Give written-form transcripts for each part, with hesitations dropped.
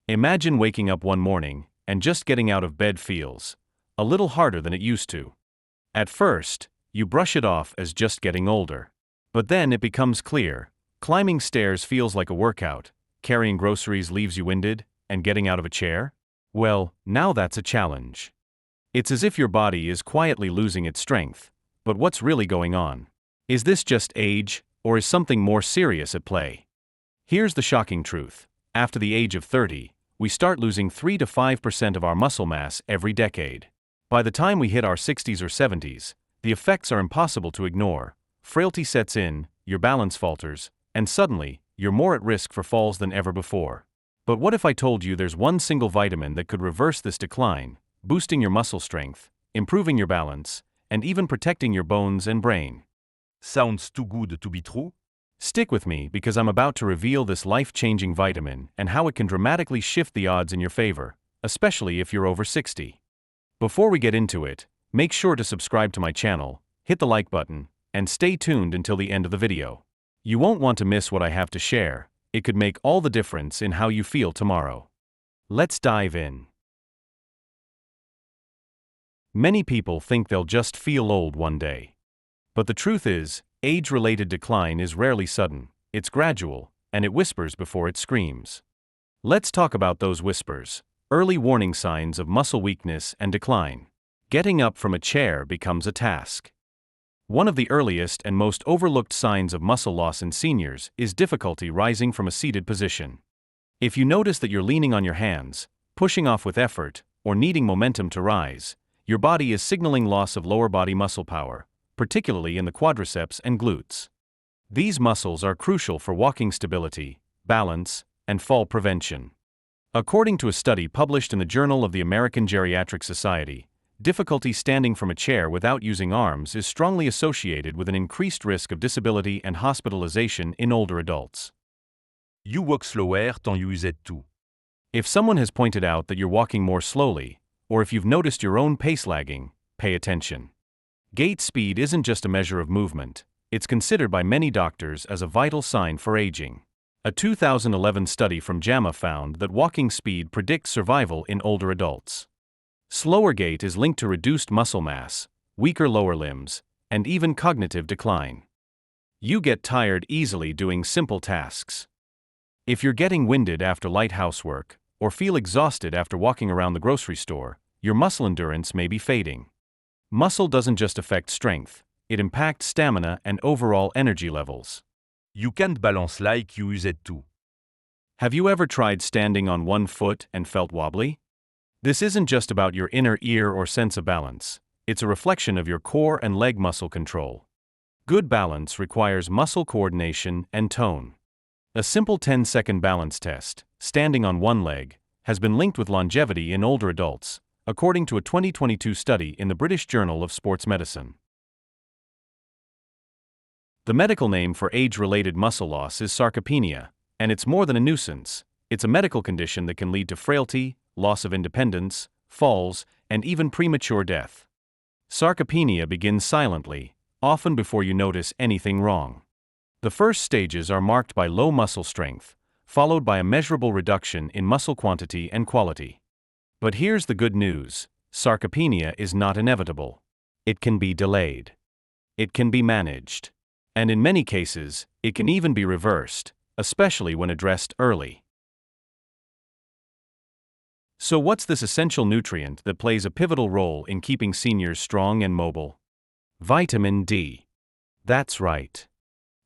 Imagine waking up one morning, and just getting out of bed feels a little harder than it used to. At first, you brush it off as just getting older. But then it becomes clear. Climbing stairs feels like a workout, carrying groceries leaves you winded, and getting out of a chair? Well, now that's a challenge. It's as if your body is quietly losing its strength. But what's really going on? Is this just age, or is something more serious at play? Here's the shocking truth. After the age of 30, we start losing 3 to 5% of our muscle mass every decade. By the time we hit our 60s or 70s, the effects are impossible to ignore. Frailty sets in, your balance falters, and suddenly, you're more at risk for falls than ever before. But what if I told you there's one single vitamin that could reverse this decline, boosting your muscle strength, improving your balance, and even protecting your bones and brain? Sounds too good to be true? Stick with me because I'm about to reveal this life-changing vitamin and how it can dramatically shift the odds in your favor, especially if you're over 60. Before we get into it, make sure to subscribe to my channel, hit the like button, and stay tuned until the end of the video. You won't want to miss what I have to share. It could make all the difference in how you feel tomorrow. Let's dive in. Many people think they'll just feel old one day. But the truth is, age-related decline is rarely sudden, it's gradual, and it whispers before it screams. Let's talk about those whispers, early warning signs of muscle weakness and decline. Getting up from a chair becomes a task. One of the earliest and most overlooked signs of muscle loss in seniors is difficulty rising from a seated position. If you notice that you're leaning on your hands, pushing off with effort, or needing momentum to rise, your body is signaling loss of lower body muscle power, particularly in the quadriceps and glutes. These muscles are crucial for walking stability, balance, and fall prevention. According to a study published in the Journal of the American Geriatric Society, difficulty standing from a chair without using arms is strongly associated with an increased risk of disability and hospitalization in older adults. You walk slower than you used to. If someone has pointed out that you're walking more slowly, or if you've noticed your own pace lagging, pay attention. Gait speed isn't just a measure of movement, it's considered by many doctors as a vital sign for aging. A 2011 study from JAMA found that walking speed predicts survival in older adults. Slower gait is linked to reduced muscle mass, weaker lower limbs, and even cognitive decline. You get tired easily doing simple tasks. If you're getting winded after light housework, or feel exhausted after walking around the grocery store, your muscle endurance may be fading. Muscle doesn't just affect strength, it impacts stamina and overall energy levels. You can't balance like you used to. Have you ever tried standing on one foot and felt wobbly? This isn't just about your inner ear or sense of balance, it's a reflection of your core and leg muscle control. Good balance requires muscle coordination and tone. A simple 10-second balance test, standing on one leg, has been linked with longevity in older adults, according to a 2022 study in the British Journal of Sports Medicine. The medical name for age-related muscle loss is sarcopenia, and it's more than a nuisance. It's a medical condition that can lead to frailty, loss of independence, falls, and even premature death. Sarcopenia begins silently, often before you notice anything wrong. The first stages are marked by low muscle strength, followed by a measurable reduction in muscle quantity and quality. But here's the good news: sarcopenia is not inevitable. It can be delayed. It can be managed. And in many cases, it can even be reversed, especially when addressed early. So what's this essential nutrient that plays a pivotal role in keeping seniors strong and mobile? Vitamin D. That's right.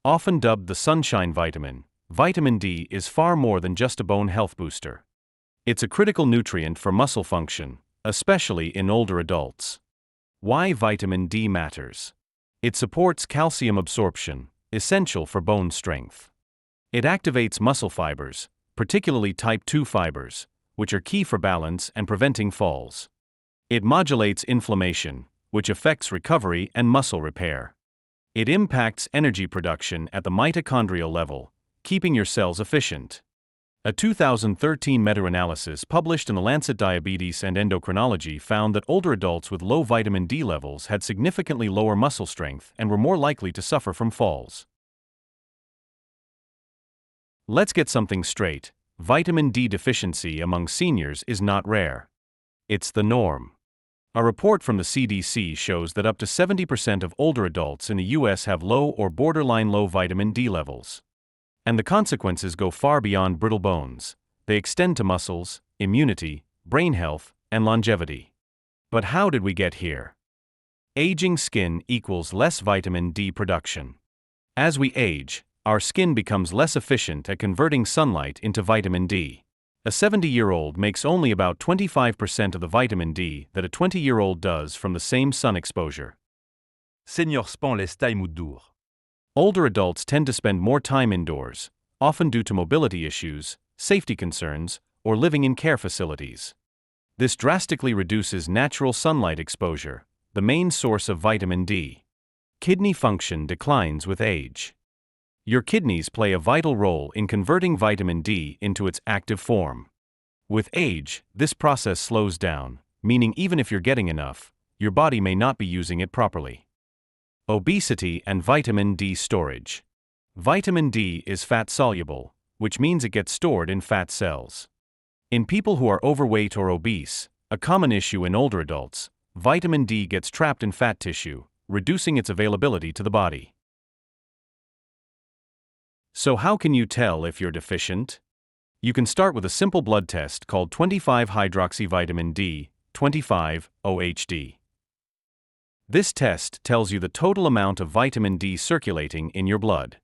Often dubbed the sunshine vitamin, vitamin D is far more than just a bone health booster. It's a critical nutrient for muscle function, especially in older adults. Why vitamin D matters? It supports calcium absorption, essential for bone strength. It activates muscle fibers, particularly type 2 fibers, which are key for balance and preventing falls. It modulates inflammation, which affects recovery and muscle repair. It impacts energy production at the mitochondrial level, keeping your cells efficient. A 2013 meta-analysis published in the Lancet Diabetes and Endocrinology found that older adults with low vitamin D levels had significantly lower muscle strength and were more likely to suffer from falls. Let's get something straight. Vitamin D deficiency among seniors is not rare. It's the norm. A report from the CDC shows that up to 70% of older adults in the US have low or borderline low vitamin D levels. And the consequences go far beyond brittle bones. They extend to muscles, immunity, brain health, and longevity. But how did we get here? Aging skin equals less vitamin D production. As we age, our skin becomes less efficient at converting sunlight into vitamin D. A 70-year-old makes only about 25% of the vitamin D that a 20-year-old does from the same sun exposure. Seniors spend less time outdoors. Older adults tend to spend more time indoors, often due to mobility issues, safety concerns, or living in care facilities. This drastically reduces natural sunlight exposure, the main source of vitamin D. Kidney function declines with age. Your kidneys play a vital role in converting vitamin D into its active form. With age, this process slows down, meaning even if you're getting enough, your body may not be using it properly. Obesity and vitamin D storage. Vitamin D is fat-soluble, which means it gets stored in fat cells. In people who are overweight or obese, a common issue in older adults, vitamin D gets trapped in fat tissue, reducing its availability to the body. So how can you tell if you're deficient? You can start with a simple blood test called 25-hydroxyvitamin D, 25-OHD. This test tells you the total amount of vitamin D circulating in your blood.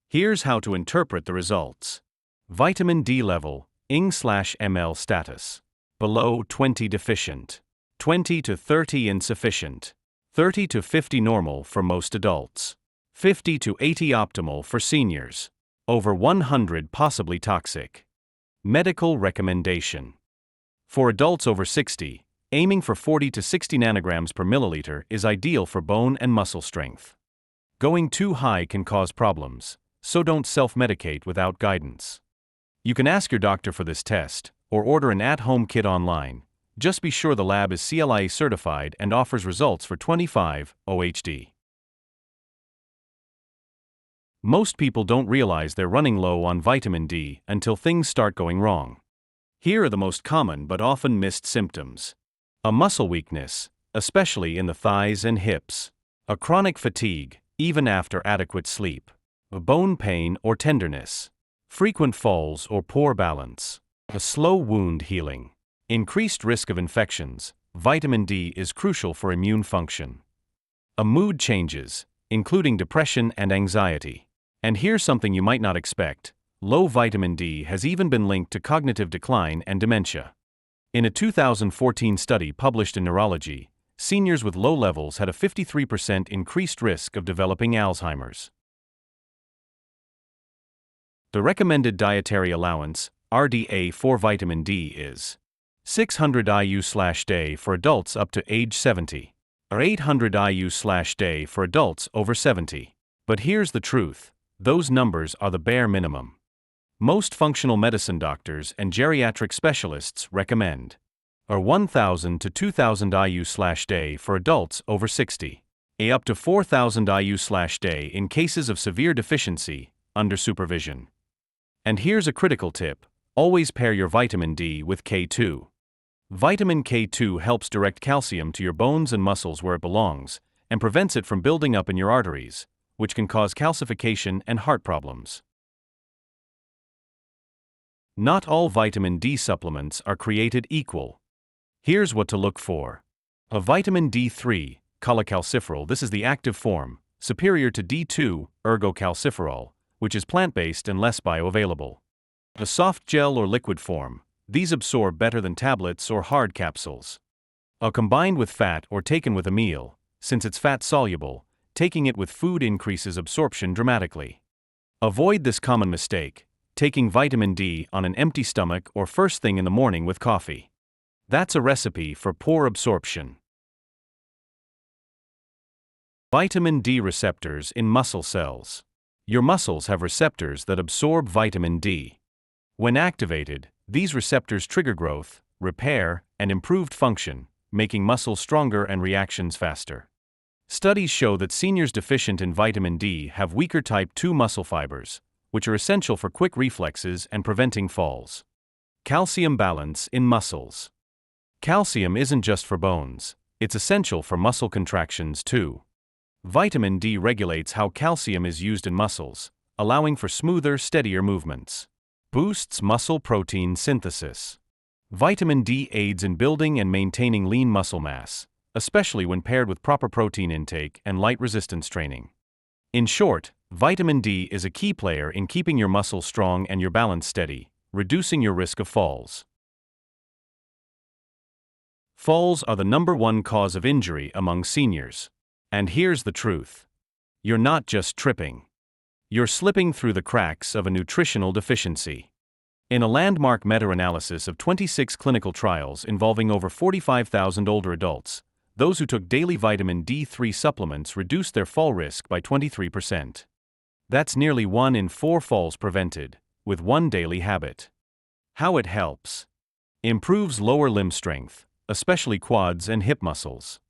Here's how to interpret the results. Vitamin D level, ING/ml status. Below 20 deficient. 20 to 30 insufficient. 30 to 50 normal for most adults. 50 to 80 optimal for seniors. Over 100 possibly toxic. Medical recommendation. For adults over 60, aiming for 40 to 60 nanograms per milliliter is ideal for bone and muscle strength. Going too high can cause problems, so don't self-medicate without guidance. You can ask your doctor for this test, or order an at-home kit online. Just be sure the lab is CLIA certified and offers results for 25-OHD. Most people don't realize they're running low on vitamin D until things start going wrong. Here are the most common but often missed symptoms. A muscle weakness, especially in the thighs and hips. A chronic fatigue, even after adequate sleep. A bone pain or tenderness. Frequent falls or poor balance. A slow wound healing. Increased risk of infections. Vitamin D is crucial for immune function. A mood changes, including depression and anxiety. And here's something you might not expect. Low vitamin D has even been linked to cognitive decline and dementia. In a 2014 study published in Neurology, seniors with low levels had a 53% increased risk of developing Alzheimer's. The recommended dietary allowance, RDA, for vitamin D is 600 IU/day for adults up to age 70, or 800 IU/day for adults over 70. But here's the truth. Those numbers are the bare minimum. Most functional medicine doctors and geriatric specialists recommend 1,000 to 2,000 IU/day for adults over 60, up to 4,000 IU/day in cases of severe deficiency, under supervision. And here's a critical tip: always pair your vitamin D with K2. Vitamin K2 helps direct calcium to your bones and muscles where it belongs, and prevents it from building up in your arteries, which can cause calcification and heart problems. Not all vitamin D supplements are created equal. Here's what to look for. A vitamin D3, cholecalciferol, this is the active form, superior to D2, ergocalciferol, which is plant-based and less bioavailable. A soft gel or liquid form, these absorb better than tablets or hard capsules. A combined with fat or taken with a meal, since it's fat-soluble, taking it with food increases absorption dramatically. Avoid this common mistake, taking vitamin D on an empty stomach or first thing in the morning with coffee. That's a recipe for poor absorption. Vitamin D receptors in muscle cells. Your muscles have receptors that absorb vitamin D. When activated, these receptors trigger growth, repair, and improved function, making muscles stronger and reactions faster. Studies show that seniors deficient in vitamin D have weaker type 2 muscle fibers, which are essential for quick reflexes and preventing falls. Calcium balance in muscles. Calcium isn't just for bones, it's essential for muscle contractions too. Vitamin D regulates how calcium is used in muscles, allowing for smoother, steadier movements. Boosts muscle protein synthesis. Vitamin D aids in building and maintaining lean muscle mass, especially when paired with proper protein intake and light resistance training. In short, vitamin D is a key player in keeping your muscles strong and your balance steady, reducing your risk of falls. Falls are the #1 cause of injury among seniors. And here's the truth. You're not just tripping. You're slipping through the cracks of a nutritional deficiency. In a landmark meta-analysis of 26 clinical trials involving over 45,000 older adults, those who took daily vitamin D3 supplements reduced their fall risk by 23%. That's nearly 1 in 4 falls prevented, with one daily habit. How it helps. Improves lower limb strength, especially quads and hip muscles.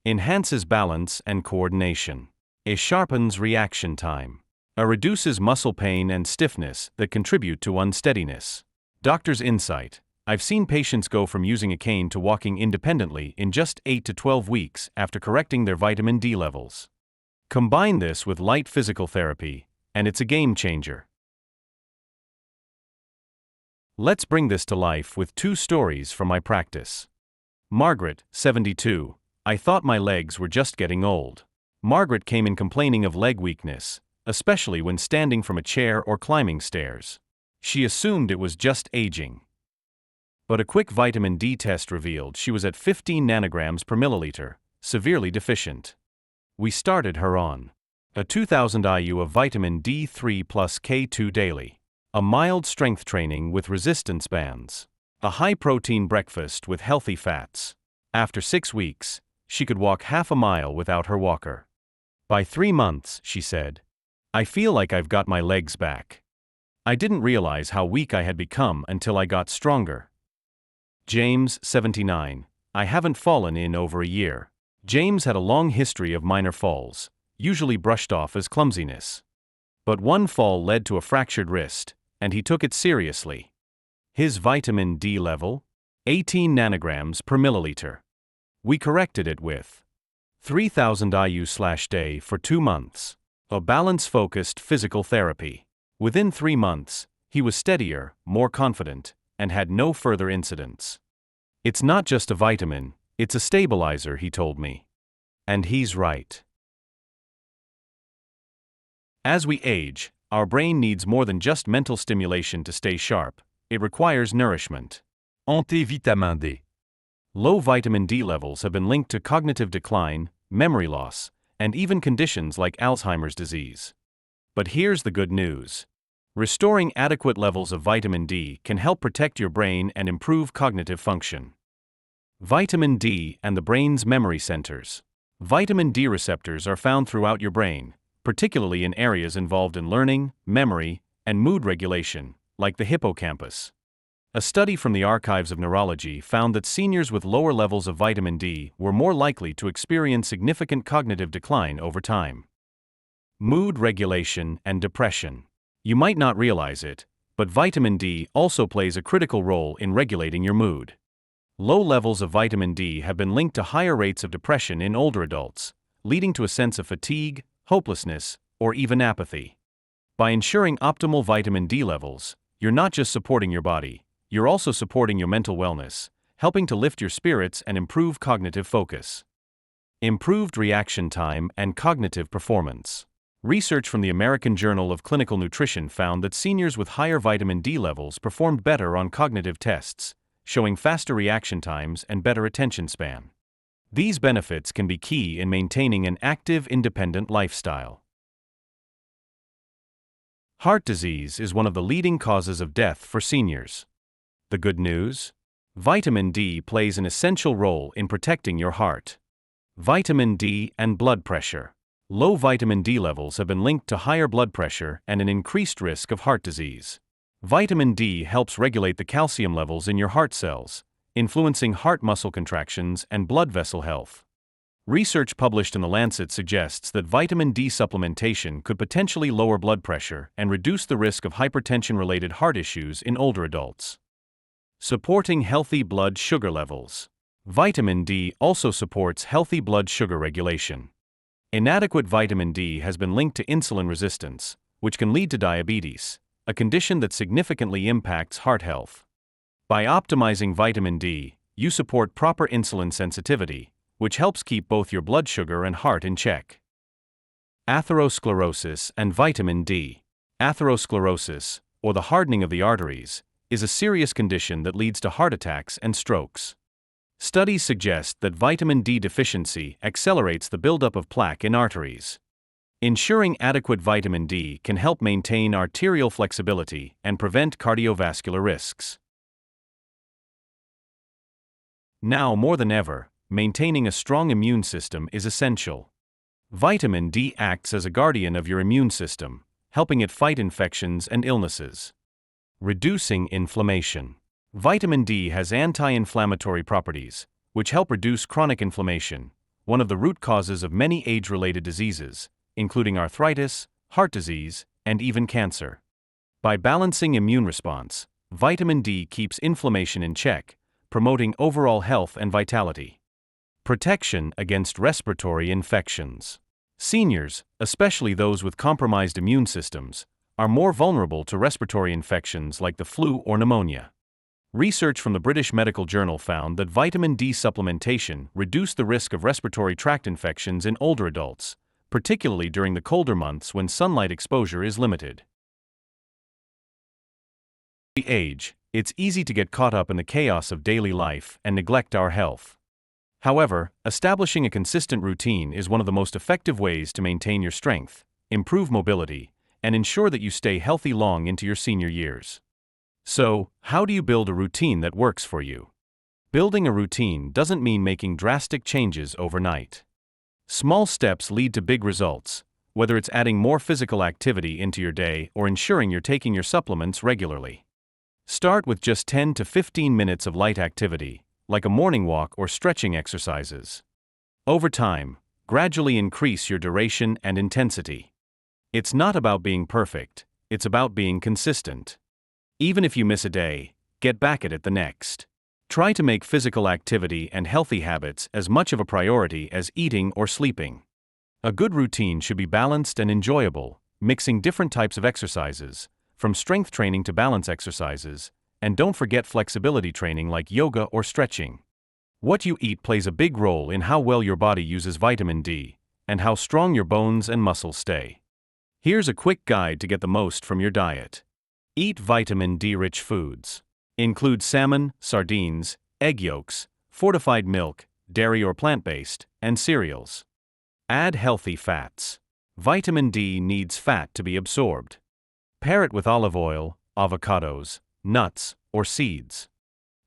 Enhances balance and coordination. It sharpens reaction time. It reduces muscle pain and stiffness that contribute to unsteadiness. Doctor's insight. I've seen patients go from using a cane to walking independently in just 8 to 12 weeks after correcting their vitamin D levels. Combine this with light physical therapy, and it's a game changer. Let's bring this to life with 2 stories from my practice. Margaret, 72. I thought my legs were just getting old. Margaret came in complaining of leg weakness, especially when standing from a chair or climbing stairs. She assumed it was just aging. But a quick vitamin D test revealed she was at 15 nanograms per milliliter, severely deficient. We started her on a 2000 IU of vitamin D3 plus K2 daily, a mild strength training with resistance bands, a high-protein breakfast with healthy fats. After 6 weeks, she could walk half a mile without her walker. By 3 months, she said, I feel like I've got my legs back. I didn't realize how weak I had become until I got stronger. James, 79. I haven't fallen in over a year. James had a long history of minor falls, usually brushed off as clumsiness. But one fall led to a fractured wrist, and he took it seriously. His vitamin D level? 18 nanograms per milliliter. We corrected it with 3000 IU/day for 2 months. A balance-focused physical therapy. Within 3 months, he was steadier, more confident, and had no further incidents. It's not just a vitamin, it's a stabilizer, he told me. And he's right. As we age, our brain needs more than just mental stimulation to stay sharp. It requires nourishment. Anti-vitamin D. Low vitamin D levels have been linked to cognitive decline, memory loss, and even conditions like Alzheimer's disease. But here's the good news. Restoring adequate levels of vitamin D can help protect your brain and improve cognitive function. Vitamin D and the brain's memory centers. Vitamin D receptors are found throughout your brain, particularly in areas involved in learning, memory, and mood regulation, like the hippocampus. A study from the Archives of Neurology found that seniors with lower levels of vitamin D were more likely to experience significant cognitive decline over time. Mood regulation and depression. You might not realize it, but vitamin D also plays a critical role in regulating your mood. Low levels of vitamin D have been linked to higher rates of depression in older adults, leading to a sense of fatigue, hopelessness, or even apathy. By ensuring optimal vitamin D levels, you're not just supporting your body, you're also supporting your mental wellness, helping to lift your spirits and improve cognitive focus. Improved reaction time and cognitive performance. Research from the American Journal of Clinical Nutrition found that seniors with higher vitamin D levels performed better on cognitive tests, showing faster reaction times and better attention span. These benefits can be key in maintaining an active, independent lifestyle. Heart disease is one of the leading causes of death for seniors. The good news? Vitamin D plays an essential role in protecting your heart. Vitamin D and blood pressure. Low vitamin D levels have been linked to higher blood pressure and an increased risk of heart disease. Vitamin D helps regulate the calcium levels in your heart cells, influencing heart muscle contractions and blood vessel health. Research published in The Lancet suggests that vitamin D supplementation could potentially lower blood pressure and reduce the risk of hypertension-related heart issues in older adults. Supporting healthy blood sugar levels. Vitamin D also supports healthy blood sugar regulation. Inadequate vitamin D has been linked to insulin resistance, which can lead to diabetes, a condition that significantly impacts heart health. By optimizing vitamin D, you support proper insulin sensitivity, which helps keep both your blood sugar and heart in check. Atherosclerosis and vitamin D. Atherosclerosis, or the hardening of the arteries, is a serious condition that leads to heart attacks and strokes. Studies suggest that vitamin D deficiency accelerates the buildup of plaque in arteries. Ensuring adequate vitamin D can help maintain arterial flexibility and prevent cardiovascular risks. Now more than ever, maintaining a strong immune system is essential. Vitamin D acts as a guardian of your immune system, helping it fight infections and illnesses. Reducing inflammation. Vitamin D has anti-inflammatory properties, which help reduce chronic inflammation, one of the root causes of many age-related diseases, including arthritis, heart disease, and even cancer. By balancing immune response, vitamin D keeps inflammation in check, promoting overall health and vitality. Protection against respiratory infections. Seniors, especially those with compromised immune systems, are more vulnerable to respiratory infections like the flu or pneumonia. Research from the British Medical Journal found that vitamin D supplementation reduced the risk of respiratory tract infections in older adults, particularly during the colder months when sunlight exposure is limited. Age, it's easy to get caught up in the chaos of daily life and neglect our health. However, establishing a consistent routine is one of the most effective ways to maintain your strength, improve mobility, and ensure that you stay healthy long into your senior years. So, how do you build a routine that works for you? Building a routine doesn't mean making drastic changes overnight. Small steps lead to big results, whether it's adding more physical activity into your day or ensuring you're taking your supplements regularly. Start with just 10 to 15 minutes of light activity, like a morning walk or stretching exercises. Over time, gradually increase your duration and intensity. It's not about being perfect, it's about being consistent. Even if you miss a day, get back at it the next. Try to make physical activity and healthy habits as much of a priority as eating or sleeping. A good routine should be balanced and enjoyable, mixing different types of exercises, from strength training to balance exercises, and don't forget flexibility training like yoga or stretching. What you eat plays a big role in how well your body uses vitamin D, and how strong your bones and muscles stay. Here's a quick guide to get the most from your diet. Eat vitamin D-rich foods. Include salmon, sardines, egg yolks, fortified milk, dairy or plant-based, and cereals. Add healthy fats. Vitamin D needs fat to be absorbed. Pair it with olive oil, avocados, nuts, or seeds.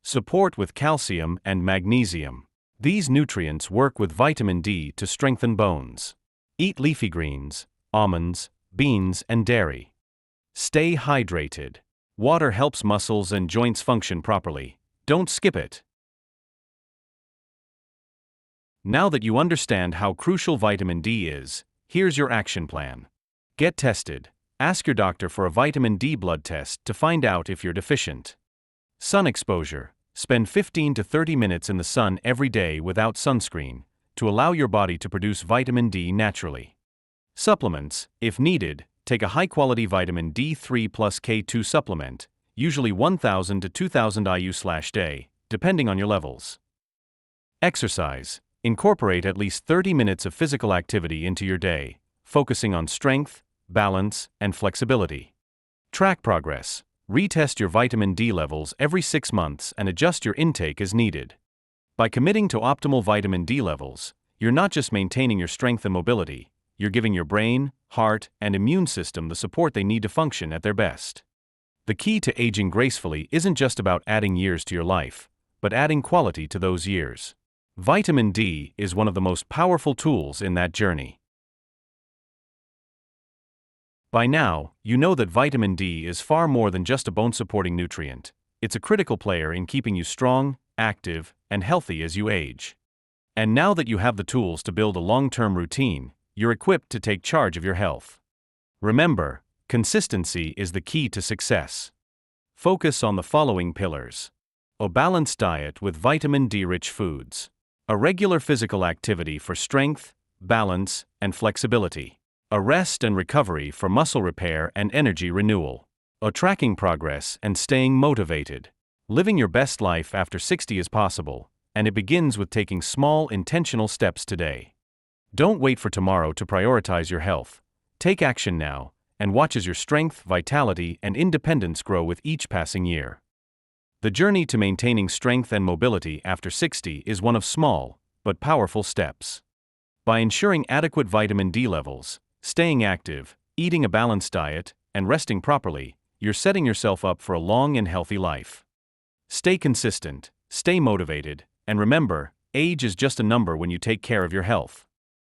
Support with calcium and magnesium. These nutrients work with vitamin D to strengthen bones. Eat leafy greens, almonds, beans, and dairy. Stay hydrated. Water helps muscles and joints function properly. Don't skip it. Now that you understand how crucial vitamin D is, here's your action plan. Get tested. Ask your doctor for a vitamin D blood test to find out if you're deficient. Sun exposure. Spend 15 to 30 minutes in the sun every day without sunscreen, to allow your body to produce vitamin D naturally. Supplements. If needed, take a high-quality vitamin D3 plus K2 supplement, usually 1,000 to 2,000 IU/day, depending on your levels. Exercise. Incorporate at least 30 minutes of physical activity into your day, focusing on strength, balance, and flexibility. Track progress. Retest your vitamin D levels every 6 months and adjust your intake as needed. By committing to optimal vitamin D levels, you're not just maintaining your strength and mobility, you're giving your brain, heart, and immune system the support they need to function at their best. The key to aging gracefully isn't just about adding years to your life, but adding quality to those years. Vitamin D is one of the most powerful tools in that journey. By now, you know that vitamin D is far more than just a bone-supporting nutrient. It's a critical player in keeping you strong, active, and healthy as you age. And now that you have the tools to build a long-term routine, you're equipped to take charge of your health. Remember, consistency is the key to success. Focus on the following pillars: a balanced diet with vitamin D-rich foods, a regular physical activity for strength, balance, and flexibility, a rest and recovery for muscle repair and energy renewal, a tracking progress and staying motivated. Living your best life after 60 is possible, and it begins with taking small, intentional steps today. Don't wait for tomorrow to prioritize your health. Take action now, and watch as your strength, vitality, and independence grow with each passing year. The journey to maintaining strength and mobility after 60 is one of small, but powerful steps. By ensuring adequate vitamin D levels, staying active, eating a balanced diet, and resting properly, you're setting yourself up for a long and healthy life. Stay consistent, stay motivated, and remember, age is just a number when you take care of your health.